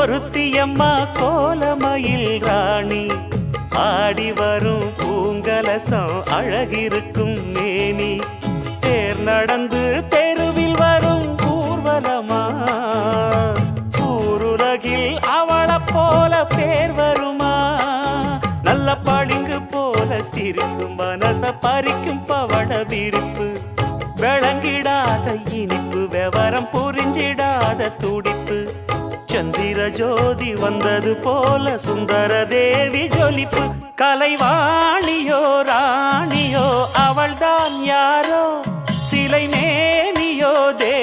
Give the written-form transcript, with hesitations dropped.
ஒருத்தியம்மா கோலமயில் ராணி ஆடி வரும் பூங்கலசம் அழகிருக்கும் மேனி தேர் நடந்து தெருவில் வரும் ஊர்வலமா ஊருலகில் அவளை போல பேர் வருமா நல்ல பளிங்கு போல சிரிக்கும் மனச பறிக்கும் பவள விரிப்பு விளங்கிடாத இனிப்பு விவரம் புரிஞ்சிடாத துடிப்பு சந்திர ஜோதி வந்தது போல சுந்தர தேவி ஜொலிப்பு கலைவாணியோ ராணியோ அவள்தான் யாரோ சிலை மேனியோ தே